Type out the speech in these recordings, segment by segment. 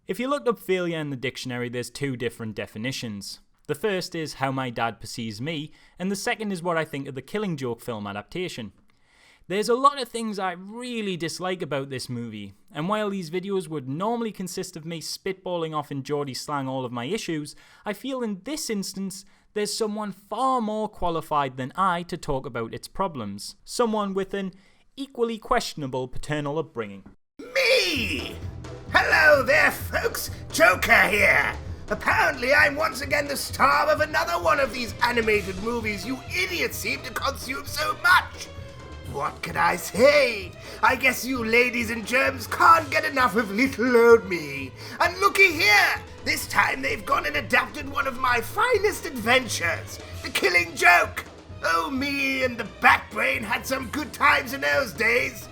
If you looked up failure in the dictionary, there's two different definitions. The first is how my dad perceives me, and the second is what I think of the Killing Joke film adaptation. There's a lot of things I really dislike about this movie, and while these videos would normally consist of me spitballing off in Geordie slang all of my issues, I feel in this instance there's someone far more qualified than I to talk about its problems. Someone with an equally questionable paternal upbringing. Me! Hello there, folks! Joker here! Apparently I'm once again the star of another one of these animated movies you idiots seem to consume so much! What can I say? I guess you ladies and germs can't get enough of little old me. And looky here! This time they've gone and adapted one of my finest adventures, The Killing Joke! Oh, me and the Bat Brain had some good times in those days.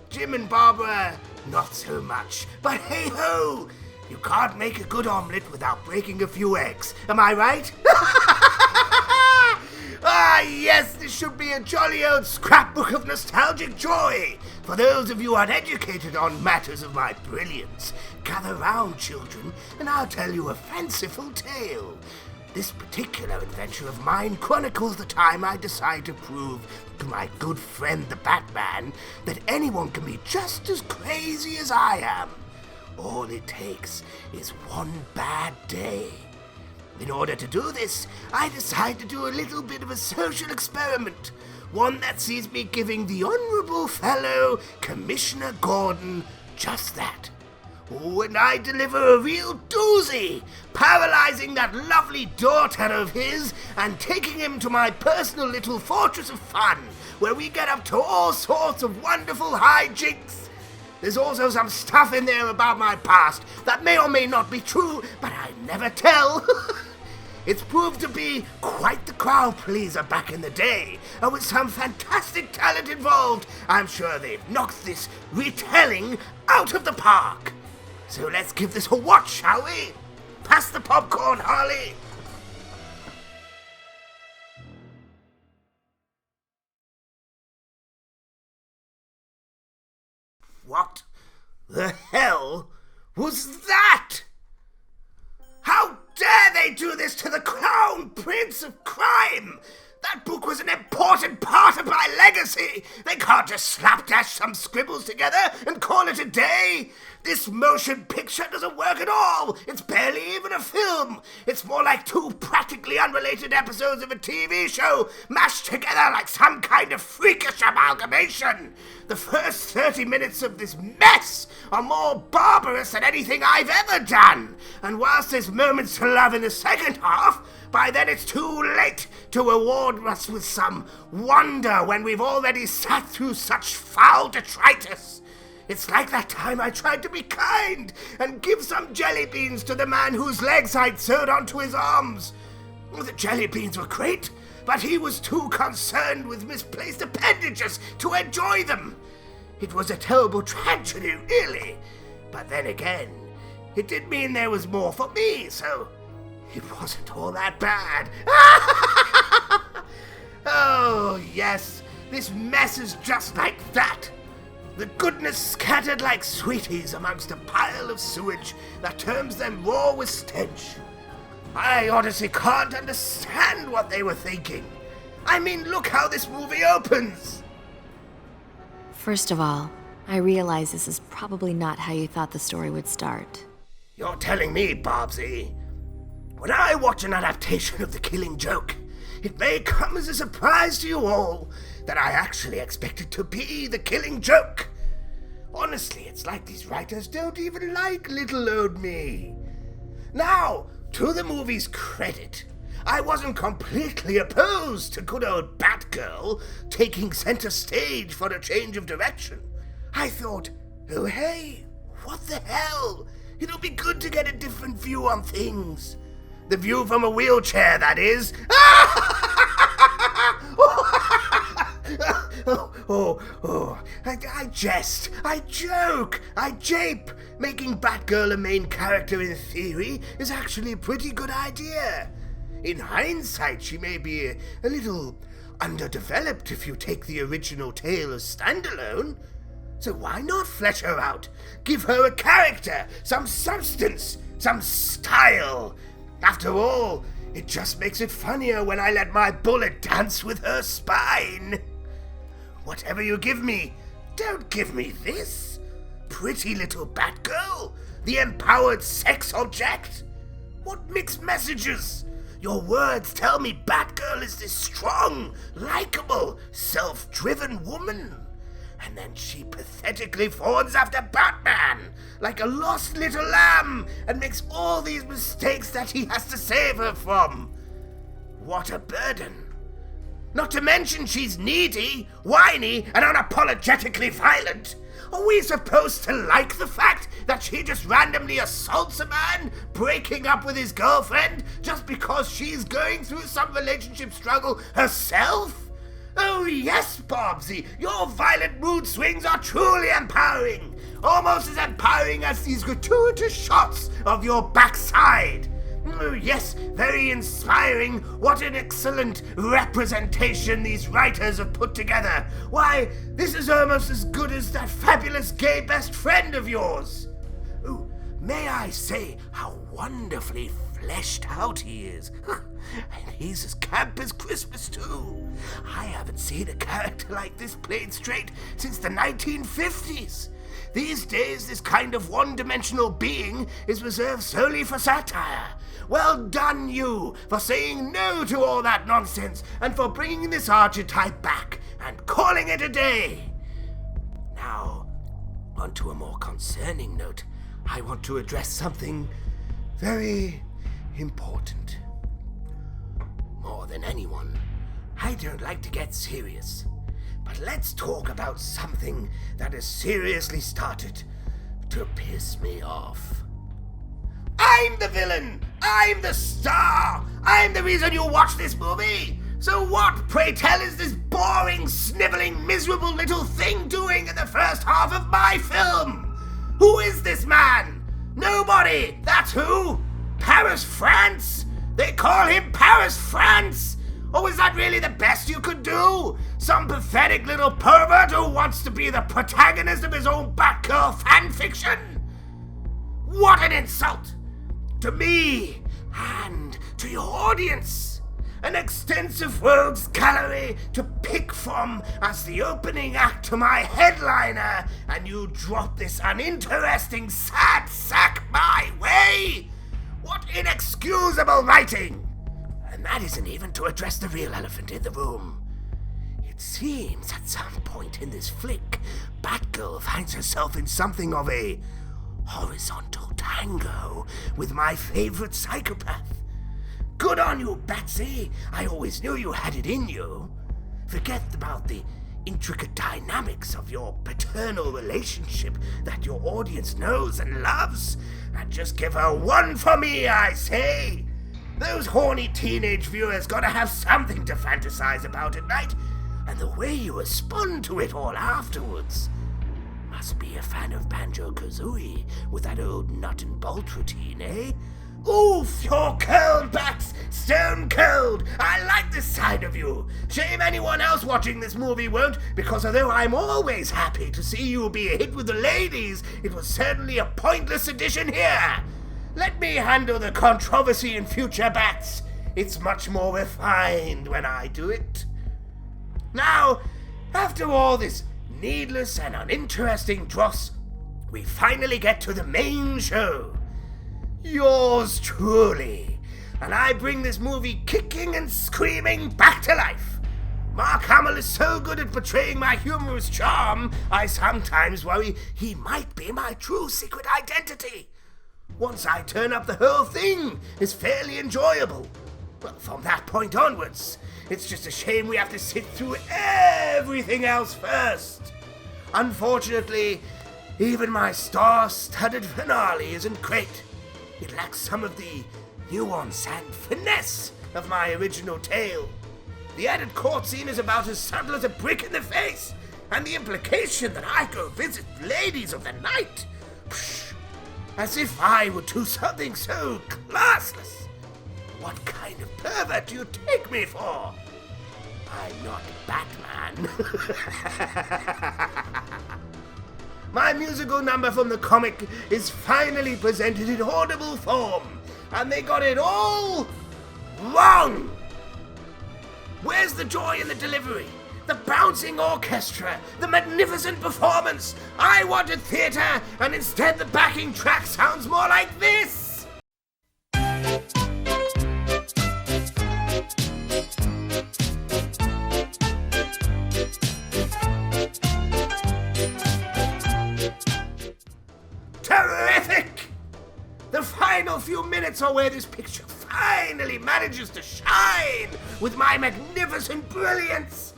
Jim and Barbara, not so much. But hey-ho! You can't make a good omelette without breaking a few eggs. Am I right? Ah, yes, this should be a jolly old scrapbook of nostalgic joy. For those of you uneducated on matters of my brilliance, gather round, children, and I'll tell you a fanciful tale. This particular adventure of mine chronicles the time I decide to prove to my good friend the Batman that anyone can be just as crazy as I am. All it takes is one bad day. In order to do this, I decide to do a little bit of a social experiment, one that sees me giving the honorable fellow Commissioner Gordon just that. Oh, and I deliver a real doozy, paralyzing that lovely daughter of his and taking him to my personal little fortress of fun, where we get up to all sorts of wonderful hijinks. There's also some stuff in there about my past that may or may not be true, but I never tell. It's proved to be quite the crowd pleaser back in the day, and with some fantastic talent involved, I'm sure they've knocked this retelling out of the park. So let's give this a watch, shall we? Pass the popcorn, Harley. What the hell was that? How dare they do this to the Crown Prince of Crime? That book was an important part of my legacy. They can't just slapdash some scribbles together and call it a day. This motion picture doesn't work at all. It's barely even a film. It's more like two practically unrelated episodes of a TV show mashed together like some kind of freakish amalgamation. The first 30 minutes of this mess are more barbarous than anything I've ever done. And whilst there's moments to love in the second half, by then it's too late to reward us with some wonder when we've already sat through such foul detritus. It's like that time I tried to be kind and give some jelly beans to the man whose legs I'd sewed onto his arms. The jelly beans were great, but he was too concerned with misplaced appendages to enjoy them. It was a terrible tragedy, really. But then again, it did mean there was more for me, so it wasn't all that bad. Oh, yes, this mess is just like that. The goodness scattered like sweeties amongst a pile of sewage that turns them raw with stench. I honestly can't understand what they were thinking. I mean, look how this movie opens. First of all, I realize this is probably not how you thought the story would start. You're telling me, Bobsy. When I watch an adaptation of The Killing Joke, it may come as a surprise to you all that I actually expect it to be The Killing Joke. Honestly, it's like these writers don't even like little old me. Now, to the movie's credit, I wasn't completely opposed to good old Batgirl taking center stage for a change of direction. I thought, oh hey, what the hell? It'll be good to get a different view on things. The view from a wheelchair, that is. I jest, I joke, I jape. Making Batgirl a main character in theory is actually a pretty good idea. In hindsight, she may be a little underdeveloped if you take the original tale as standalone. So why not flesh her out? Give her a character, some substance, some style. After all, it just makes it funnier when I let my bullet dance with her spine. Whatever you give me, don't give me this. Pretty little Batgirl, the empowered sex object. What mixed messages? Your words tell me Batgirl is this strong, likable, self-driven woman. And then she pathetically fawns after Batman, like a lost little lamb, and makes all these mistakes that he has to save her from. What a burden. Not to mention she's needy, whiny, and unapologetically violent. Are we supposed to like the fact that she just randomly assaults a man, breaking up with his girlfriend, just because she's going through some relationship struggle herself? Oh yes, Bobbsy, your violent mood swings are truly empowering. Almost as empowering as these gratuitous shots of your backside. Oh yes, very inspiring. What an excellent representation these writers have put together. Why, this is almost as good as that fabulous gay best friend of yours. Oh, may I say how wonderfully fleshed out he is. And he's as camp as Christmas, too. I haven't seen a character like this played straight since the 1950s. These days, this kind of one-dimensional being is reserved solely for satire. Well done, you, for saying no to all that nonsense and for bringing this archetype back and calling it a day. Now, on to a more concerning note. I want to address something very important. More than anyone, I don't like to get serious. But let's talk about something that has seriously started to piss me off. I'm the villain! I'm the star! I'm the reason you watch this movie! So what, pray tell, is this boring, sniveling, miserable little thing doing in the first half of my film? Who is this man? Nobody! That's who! Paris, France? They call him Paris, France? Oh, is that really the best you could do? Some pathetic little pervert who wants to be the protagonist of his own Batgirl fanfiction? What an insult! To me, and to your audience. An extensive rogues gallery to pick from as the opening act to my headliner, and you drop this uninteresting sad sack my way? What inexcusable writing! And that isn't even to address the real elephant in the room. It seems at some point in this flick, Batgirl finds herself in something of a horizontal tango with my favorite psychopath. Good on you, Batsy. I always knew you had it in you. Forget about the intricate dynamics of your paternal relationship that your audience knows and loves, and just give her one for me, I say. Those horny teenage viewers gotta have something to fantasize about at night, and the way you respond to it all afterwards. Must be a fan of Banjo-Kazooie with that old nut and bolt routine, eh? Oof, you're curled, Bats! Stone cold! I like this side of you! Shame anyone else watching this movie won't, because although I'm always happy to see you be a hit with the ladies, it was certainly a pointless addition here! Let me handle the controversy in future, Bats! It's much more refined when I do it. Now, after all this needless and uninteresting dross, we finally get to the main show. Yours truly. And I bring this movie kicking and screaming back to life. Mark Hamill is so good at portraying my humorous charm, I sometimes worry he might be my true secret identity. Once I turn up, the whole thing is fairly enjoyable. Well, from that point onwards, it's just a shame we have to sit through everything else first. Unfortunately, even my star-studded finale isn't great. It lacks some of the nuance and finesse of my original tale. The added court scene is about as subtle as a brick in the face, and the implication that I go visit ladies of the night. Psh, as if I would do something so classless. What kind of pervert do you take me for? I'm not Batman. my musical number from the comic is finally presented in audible form, and they got it all wrong. Where's the joy in the delivery? The bouncing orchestra, the magnificent performance. I wanted theatre, and instead the backing track sounds more like this. Terrific! The final few minutes are where this picture finally manages to shine with my magnificent brilliance.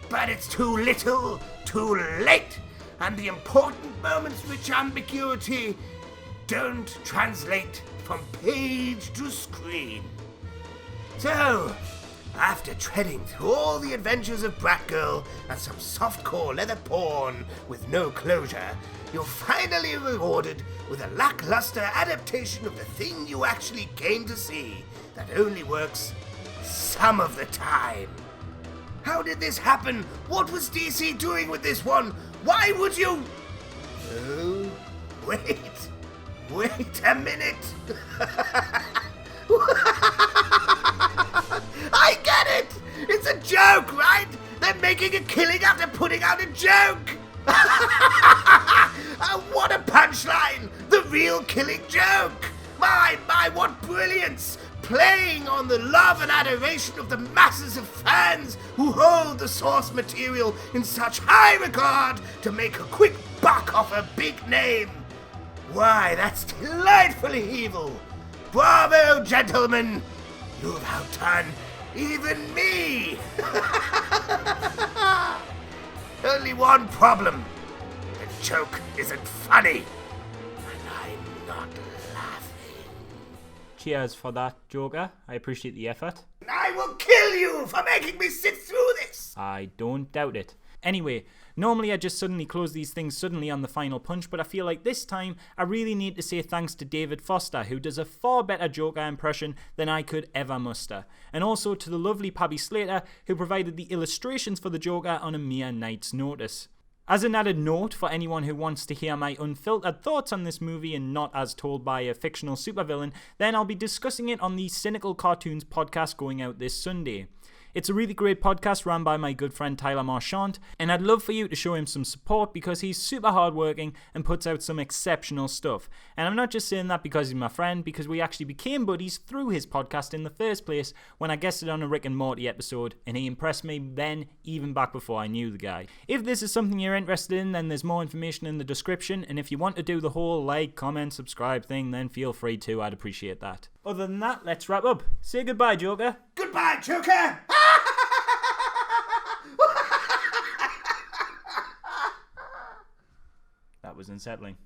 But it's too little, too late, and the important moments which ambiguity don't translate from page to screen. So, after treading through all the adventures of Bratgirl and some softcore leather porn with no closure, you're finally rewarded with a lackluster adaptation of the thing you actually came to see that only works some of the time. How did this happen? What was DC doing with this one? Why would you... Oh, wait a minute. I get it! It's a joke, right? They're making a killing after putting out a joke! What a punchline! The real killing joke! My, what brilliance! Playing on the love and adoration of the masses of fans who hold the source material in such high regard to make a quick buck off a big name. Why, that's delightfully evil! Bravo, gentlemen! You've outdone even me! Only one problem. The joke isn't funny. And I'm not laughing. Cheers for that, Joker. I appreciate the effort. I will kill you for making me sit through this! I don't doubt it. Anyway, normally I just suddenly close these things suddenly on the final punch, but I feel like this time I really need to say thanks to D.g.Foster, who does a far better Joker impression than I could ever muster. And also to the lovely Pabbiecrafts, who provided the illustrations for the Joker on a mere night's notice. As an added note for anyone who wants to hear my unfiltered thoughts on this movie and not as told by a fictional supervillain, then I'll be discussing it on the Cynical Cartoons podcast going out this Sunday. It's a really great podcast run by my good friend Tyler Marchant, and I'd love for you to show him some support because he's super hardworking and puts out some exceptional stuff. And I'm not just saying that because he's my friend, because we actually became buddies through his podcast in the first place when I guested on a Rick and Morty episode, and he impressed me then, even back before I knew the guy. If this is something you're interested in, then there's more information in the description, and if you want to do the whole like, comment, subscribe thing, then feel free to, I'd appreciate that. Other than that, let's wrap up. Say goodbye, Joker. Goodbye, Joker! That was unsettling.